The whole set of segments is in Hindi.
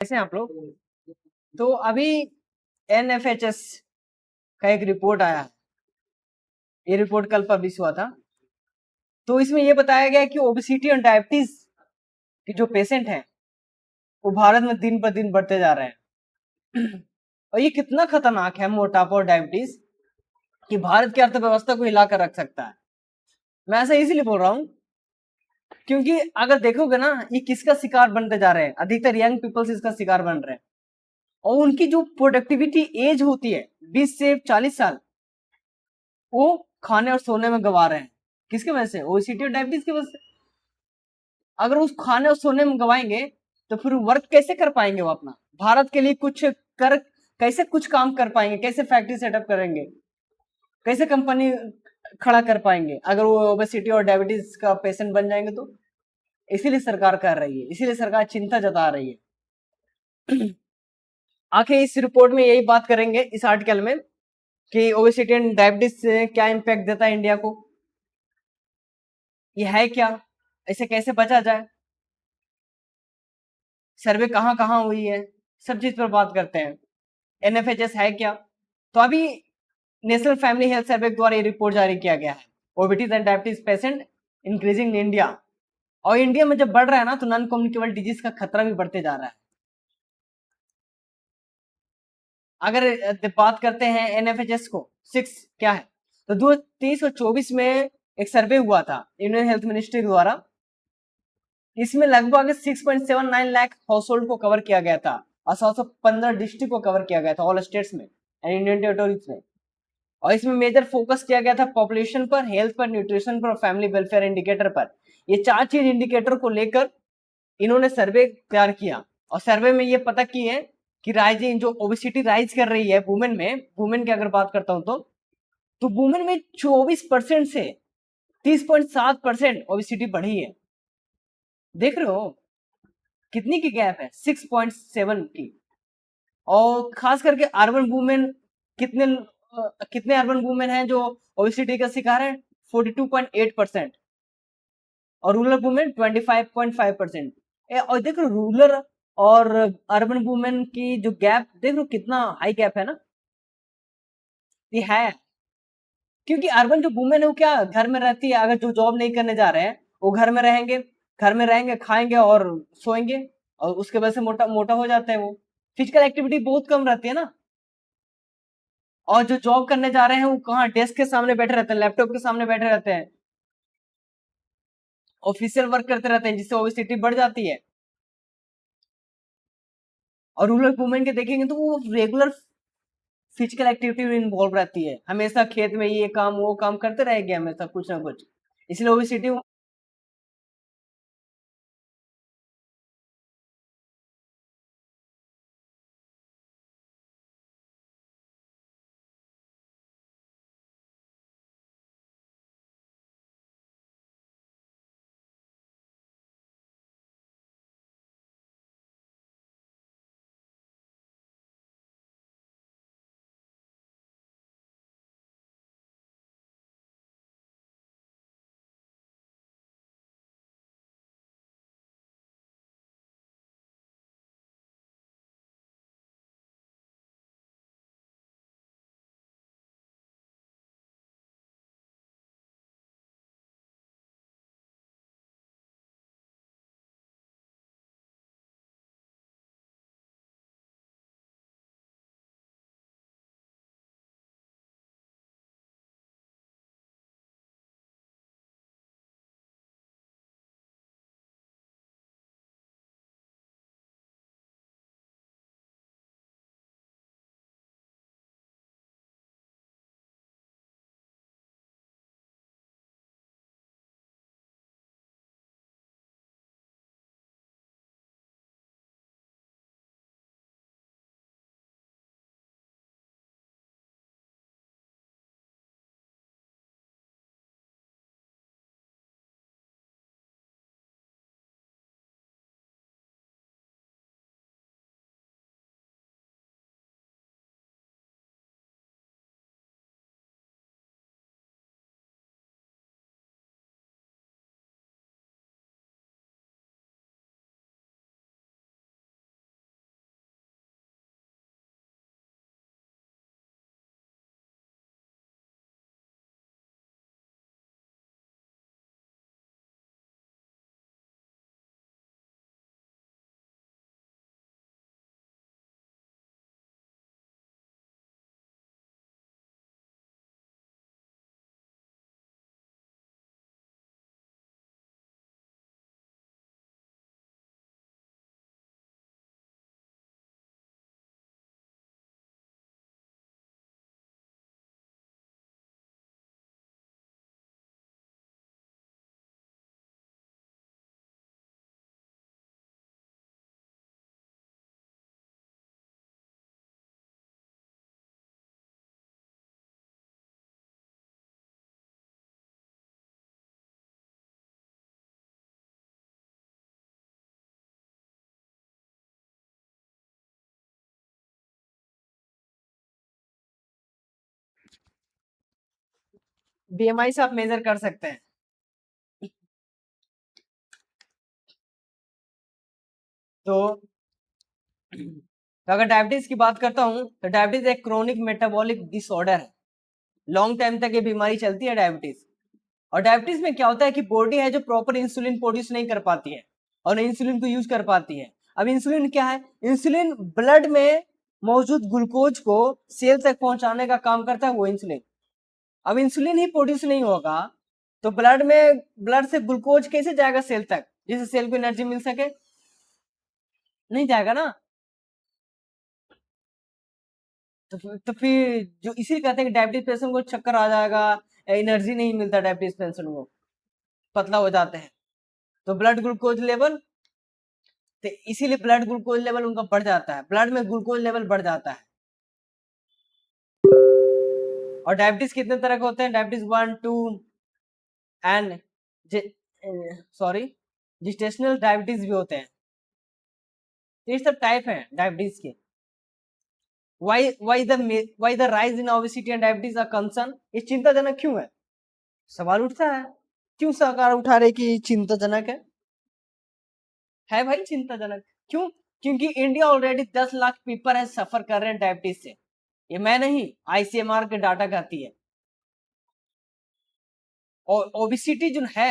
कैसे हैं आप लोग? तो अभी एनएफएचएस का एक रिपोर्ट आया है। ये रिपोर्ट कल पब्लिश हुआ था। तो इसमें ये बताया गया है कि ओबेसिटी और डायबिटीज के जो पेशेंट हैं वो भारत में दिन पर दिन बढ़ते जा रहे हैं। और ये कितना खतरनाक है मोटापा और डायबिटीज कि भारत की अर्थव्यवस्था को हिलाकर रख सकता है। मैं ऐसा इसीलिए बोल रहा हूँ क्योंकि अगर देखोगे ना, ये किसका शिकार बनते जा रहे हैं? अधिकतर यंग पीपल्स इसका शिकार बन रहे हैं। और उनकी जो प्रोडक्टिविटी एज होती है 20 से 40 साल, वो खाने और सोने में गवा रहे हैं। किसकी वजह से? ओबेसिटी और डायबिटीज की वजह से। अगर उस खाने और सोने में गवाएंगे तो फिर वर्क कैसे कर पाएंगे? वो अपना भारत के लिए कुछ कर कैसे कुछ काम कर पाएंगे? कैसे फैक्ट्री सेटअप करेंगे? कैसे कंपनी खड़ा कर पाएंगे अगर वो ओबेसिटी और डायबिटीज का पेशेंट बन जाएंगे? तो इसीलिए सरकार कर रही है, इसीलिए सरकार चिंता जता रही है। आखिर इस रिपोर्ट में यही बात करेंगे इस आर्टिकल में कि ओबेसिटी एंड डायबिटीज से क्या इम्पैक्ट देता है इंडिया को, ये है क्या, ऐसे कैसे बचा जाए, सर्वे कहाँ कहाँ हुई है, सब चीज पर बात करते हैं। एनएफएचएस है क्या? तो अभी नेशनल फैमिली हेल्थ सर्वे द्वारा ये रिपोर्ट जारी किया गया है, obesity and diabetes patient increasing in India. और इंडिया में जब बढ़ रहा है ना, तो नॉन कम्युनिकेबल डिजीज का खतरा भी बढ़ते जा रहा है। अगर बात करते हैं एनएफएचएस को सिक्स क्या है, तो 2023 और 24 में एक सर्वे हुआ था यूनियन हेल्थ मिनिस्ट्री द्वारा। इसमें लगभग 6.79 लाख हाउस होल्ड को कवर किया गया था और 715 डिस्ट्रिक्ट को कवर किया गया था ऑल स्टेट्स में एंड इंडियन टेरिटोरीज में। और इसमें मेजर फोकस किया गया था पॉपुलेशन पर, हेल्थ पर, न्यूट्रिशन पर और फैमिली वेलफेयर इंडिकेटर पर। ये चार चीज इंडिकेटर को लेकर इन्होंने सर्वे तैयार किया। और सर्वे में ये पता की है कि राइजिंग जो ओबेसिटी राइज कर रही है वुमेन में, वुमेन की अगर बात करता हूं तो वुमेन में 24% से 30.7% ओबेसिटी बढ़ी है। देख रहे हो कितनी की गैप है? 6.7 की। और खास करके अर्बन वुमेन, कितने कितने अर्बन वुमेन हैं जो ओबेसिटी का शिकार है? 42.8%। और रूरल वुमेन 25.5%। और देख लो रूरल और अर्बन वुमेन की जो गैप देख लो, कितना हाई गैप है ना। ये है क्योंकि अर्बन जो वुमेन है वो क्या घर में रहती है, अगर जो जॉब नहीं करने जा रहे हैं वो घर में रहेंगे, घर में रहेंगे, खाएंगे और सोएंगे, और उसके वजह से मोटा मोटा हो जाता है वो। फिजिकल एक्टिविटी बहुत कम रहती है ना। और जो जॉब करने जा रहे हैं वो कहाँ डेस्क के सामने बैठे रहते हैं, लैपटॉप के सामने बैठे रहते हैं, ऑफिशियल वर्क करते रहते हैं, जिससे ओबेसिटी बढ़ जाती है। और रूरल वुमेन के देखेंगे तो वो रेगुलर फिजिकल एक्टिविटी में इन्वॉल्व रहती है, हमेशा खेत में ये काम वो काम करते रहेंगे हमेशा कुछ ना कुछ, इसलिए ओबेसिटी बीएमआई से आप मेजर कर सकते हैं। तो अगर डायबिटीज की बात करता हूं तो डायबिटीज एक क्रोनिक मेटाबॉलिक डिसऑर्डर है। लॉन्ग टाइम तक ये बीमारी चलती है डायबिटीज। और डायबिटीज में क्या होता है कि बॉडी है जो प्रॉपर इंसुलिन प्रोड्यूस नहीं कर पाती है और इंसुलिन को यूज कर पाती है। अब इंसुलिन क्या है? इंसुलिन ब्लड में मौजूद ग्लूकोज को सेल तक पहुंचाने का काम करता है वो इंसुलिन। अब इंसुलिन ही प्रोड्यूस नहीं होगा तो ब्लड से ग्लूकोज कैसे जाएगा सेल तक जिससे सेल को एनर्जी मिल सके? नहीं जाएगा ना। तो फिर जो इसी कहते हैं कि डायबिटीज पेशेंट को चक्कर आ जाएगा, एनर्जी नहीं मिलता डायबिटीज पेशेंट को, पतला हो जाते हैं। तो ब्लड ग्लूकोज लेवल, तो इसीलिए ब्लड ग्लूकोज लेवल उनका बढ़ जाता है, ब्लड में ग्लूकोज लेवल बढ़ जाता है। और डायबिटीज कितने तरह के होते हैं? डायबिटीज 1 2 एंड सॉरी जिस्टेशनल डायबिटीज भी होते हैं। तो ये सब टाइप है डायबिटीज के। why the rise in obesity and diabetes are concern? ये चिंताजनक क्यों है? सवाल उठता है। क्यों सरकार उठा रही कि चिंताजनक है भाई चिंताजनक क्यों? क्योंकि इंडिया ऑलरेडी 10 लाख पीपल है सफर कर रहे हैं डायबिटीज से। ये मैं नहीं, आईसीएमआर के डाटा कहती है। और ओबिसिटी जो है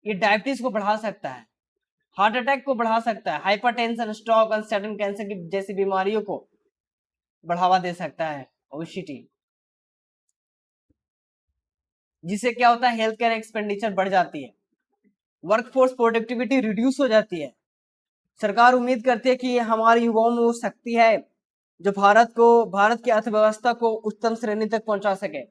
ये डायबिटीज को बढ़ा सकता है, हार्ट अटैक को बढ़ा सकता है, हाइपरटेंशन, स्ट्रोक और सडन कैंसर की जैसी बीमारियों को बढ़ावा दे सकता है ओबिसिटी। जिससे क्या होता है? हेल्थ केयर एक्सपेंडिचर बढ़ जाती है, वर्कफोर्स प्रोडक्टिविटी रिड्यूस हो जाती है। सरकार उम्मीद करती है कि हमारे युवाओं में वो शक्ति है जो भारत की अर्थव्यवस्था को उच्चतम श्रेणी तक पहुंचा सके।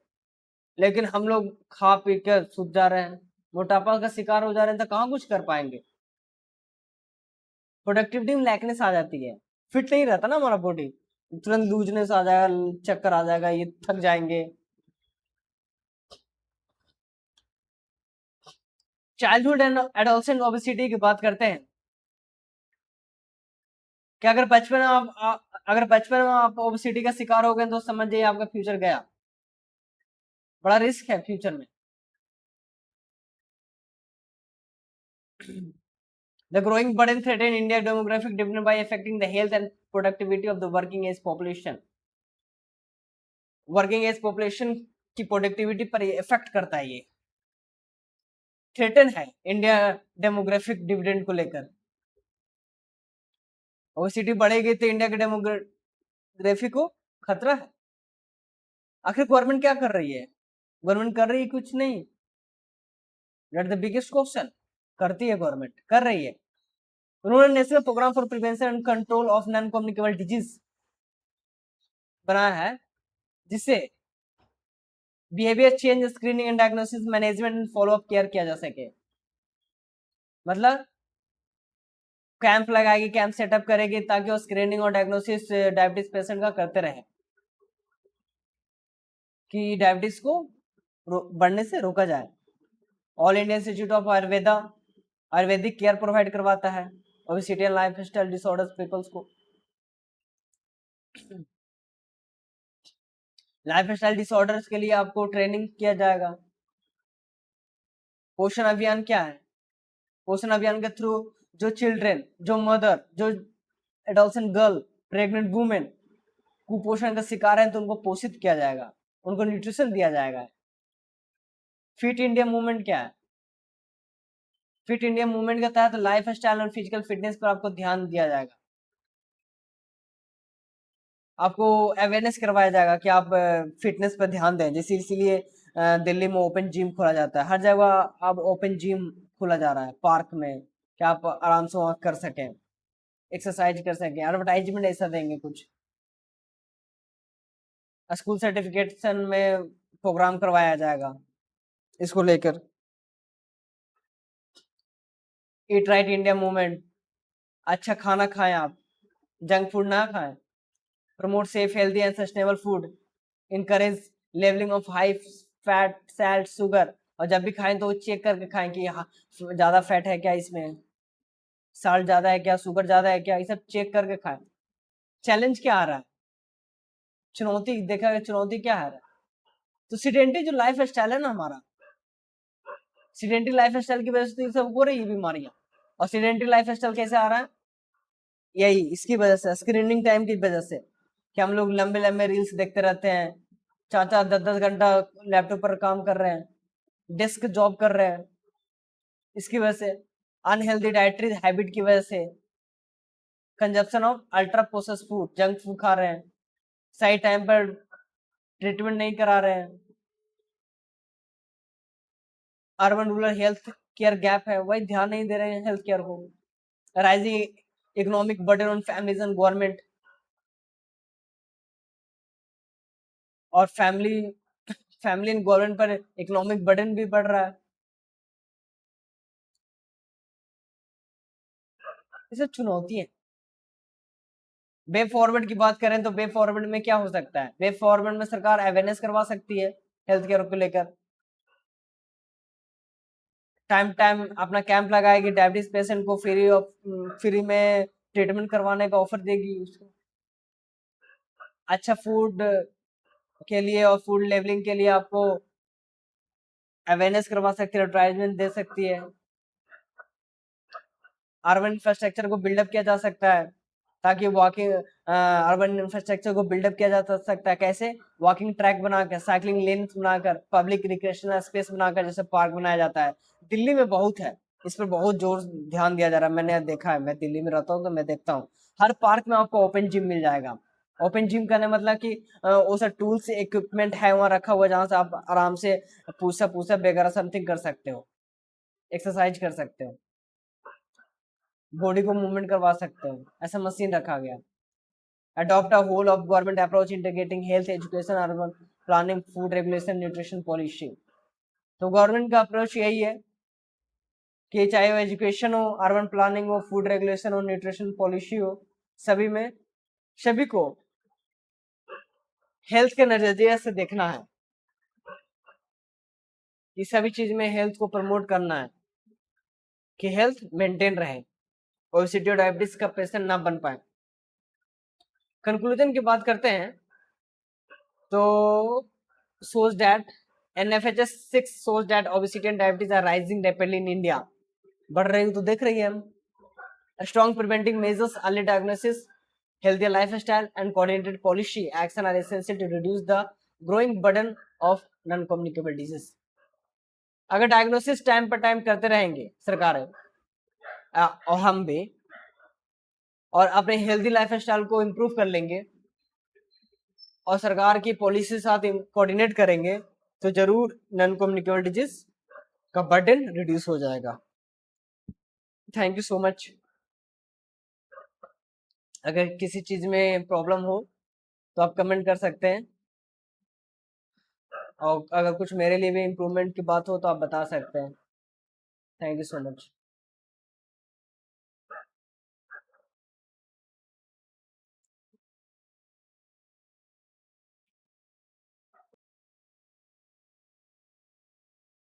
लेकिन हम लोग खा पी कर सूझ जा रहे हैं, मोटापा का शिकार हो जा रहे हैं, तो कहाँ कुछ कर पाएंगे? प्रोडक्टिविटी में लैकनेस आ जाती है, फिट नहीं रहता ना हमारा बॉडी, तुरंत लूजनेस आ जाएगा, चक्कर आ जाएगा, ये थक जाएंगे। चाइल्डहुड एंड एडोलसेंट ओबेसिटी की बात करते हैं कि अगर बचपन में आप ओबेसिटी का शिकार हो गए तो समझ जाइए आपका फ्यूचर गया। बड़ा रिस्क है फ्यूचर में। The growing burden threaten India demographic dividend by affecting the health and productivity of the working age population. Working age population की प्रोडक्टिविटी पर इफेक्ट करता है ये, थ्रेटन है इंडिया डेमोग्राफिक डिविडेंड को लेकर। ओबेसिटी बढ़ेगी तो इंडिया के डेमोग्राफी को खतरा है। आखिर गवर्नमेंट क्या कर रही है? गवर्नमेंट कर रही है कुछ नहीं, दैट द बिगेस्ट क्वेश्चन। करती है गवर्नमेंट, कर रही है। उन्होंने national programme for prevention and control of non communicable disease बनाया है जिससे behaviour change, screening and diagnosis, management and follow up care किया जा सके। मतलब कैंप लगाएगी, कैंप सेटअप करेगी ताकि वो स्क्रीनिंग और डायग्नोसिस डायबिटीज पेशेंट का करते रहे कि डायबिटीज को बढ़ने से रोका जाए। All India institute of Ayurveda Ayurvedic care provide करवाता है obesity and life style disorders peoples को। लाइफ स्टाइल डिसऑर्डर्स के लिए आपको ट्रेनिंग किया जाएगा। पोषण अभियान क्या है? पोषण अभियान के थ्रू जो चिल्ड्रेन, जो मदर, जो एडोलसेंट गर्ल, प्रेग्नेंट वुमेन कुपोषण का शिकार है तो उनको पोषित किया जाएगा, उनको न्यूट्रिशन दिया जाएगा। फिट इंडिया मूवमेंट क्या है? फिट इंडिया मूवमेंट के तहत लाइफ स्टाइल और फिजिकल फिटनेस पर आपको ध्यान दिया जाएगा, आपको अवेयरनेस करवाया जाएगा कि आप फिटनेस पर ध्यान दें। जैसे इसीलिए दिल्ली में ओपन जिम खोला जाता है, हर जगह अब ओपन जिम खोला जा रहा है पार्क में कि आप आराम से वहाँ कर सकें, एक्सरसाइज कर सकें। एडवर्टाइजमेंट ऐसा देंगे कुछ। स्कूल सर्टिफिकेशन में प्रोग्राम करवाया जाएगा इसको लेकर। ईट राइट इंडिया मूवमेंट, अच्छा खाना खाएं आप, जंक फूड ना खाएं। Promote safe healthy and sustainable food, encourage labelling of high fat salt sugar. और जब भी खाएं तो चेक करके खाएं कि ज्यादा फैट है क्या, इसमें साल्ट ज्यादा है क्या, शुगर ज्यादा है क्या, ये सब चेक करके खाएं। चैलेंज क्या आ रहा है? चुनौती देखा, चुनौती क्या है? तो सीडेंटरी जो लाइफ स्टाइल है ना हमारा, सीडेंटरी लाइफ स्टाइल की वजह से तो ये सब हो रही है बीमारियां। और सीडेंटरी लाइफ स्टाइल कैसे आ रहा है? यही इसकी वजह से, स्क्रीनिंग टाइम की वजह से, कि हम लोग लंबे लंबे रील्स देखते रहते हैं, 4-4 10-10 घंटा लैपटॉप पर काम कर रहे हैं, डेस्क जॉब कर रहे हैं, इसकी वजह से, अनहेल्दी डाइटरी हैबिट की वजह से, consumption of ultra processed food, junk food खा रहे हैं, सही टाइम पर ट्रीटमेंट नहीं करा रहे हैं, urban rural health care gap है, वही ध्यान नहीं दे रहे हैं हेल्थ केयर को, rising economic burden on families and government, और फैमिली एंड गवर्नमेंट पर इकोनॉमिक बर्डन भी बढ़ रहा है। ये सब चुनौती है। वे फॉरवर्ड की बात करें तो वे फॉरवर्ड में क्या हो सकता है? वे फॉरवर्ड में सरकार अवेयरनेस करवा सकती है हेल्थ केयर को लेकर, टाइम टाइम अपना कैंप लगाएगी, डायबिटीज पेशेंट को फ्री में ट्रीटमेंट करवाने का ऑफर देगी उसको, अच्छा फूड के लिए और फूड लेवलिंग के लिए आपको अवेयरनेस करवा सकती है, एडवर्टाइजमेंट दे सकती है, अर्बन इंफ्रास्ट्रक्चर को बिल्डअप किया जा सकता है, ताकि वॉकिंग अर्बन इंफ्रास्ट्रक्चर को बिल्डअप किया जा सकता है। कैसे? वॉकिंग ट्रैक बनाकर, साइकिलिंग लेन बनाकर, पब्लिक रिक्रिएशनल स्पेस बनाकर, जैसे पार्क बनाया जाता है। दिल्ली में बहुत है, इस पर बहुत जोर ध्यान दिया जा रहा है। मैंने देखा है, मैं दिल्ली में रहता हूँ तो मैं देखता हूँ, हर पार्क में आपको ओपन जिम मिल जाएगा। ओपन जिम करने मतलब कि वो सब टूल्स इक्विपमेंट है वहाँ रखा हुआ, जहाँ से आप आराम से पुशअप वगैरह समथिंग कर सकते हो, एक्सरसाइज कर सकते हो, बॉडी को मूवमेंट करवा सकते हो, ऐसा मशीन रखा गया। Adopt a whole of government approach integrating health education urban planning food regulation nutrition policy. तो गवर्नमेंट का अप्रोच यही है कि चाहे वो एजुकेशन हो, अर्बन प्लानिंग हो, फूड रेगुलेशन हो, न्यूट्रिशन पॉलिसी हो, सभी में सभी को हेल्थ के नजरिए से देखना है, कि सभी चीज में हेल्थ को प्रमोट करना है, कि हेल्थ मेंटेन रहे, ओबेसिटी और डायबिटीज का पेशेंट ना बन पाए। कंक्लूजन की बात करते हैं तो shows that NFHS 6 shows that obesity and diabetes are rising rapidly in India. बढ़ रही तो देख रही है हम। Strong preventing measures, early diagnosis, healthier lifestyle and coordinated policy action are essential to reduce the growing burden of non-communicable disease. अगर डायग्नोसिस टाइम पर टाइम करते रहेंगे सरकारें और हम भी, और अपने हेल्दी लाइफस्टाइल को इम्प्रूव कर लेंगे और सरकार की पॉलिसी साथ कोऑर्डिनेट करेंगे, तो जरूर नॉन कम्युनिकेबल डिजीज का बर्डन रिड्यूस हो जाएगा। Thank you so much. अगर किसी चीज में प्रॉब्लम हो तो आप कमेंट कर सकते हैं, और अगर कुछ मेरे लिए भी इम्प्रूवमेंट की बात हो तो आप बता सकते हैं। Thank you so much.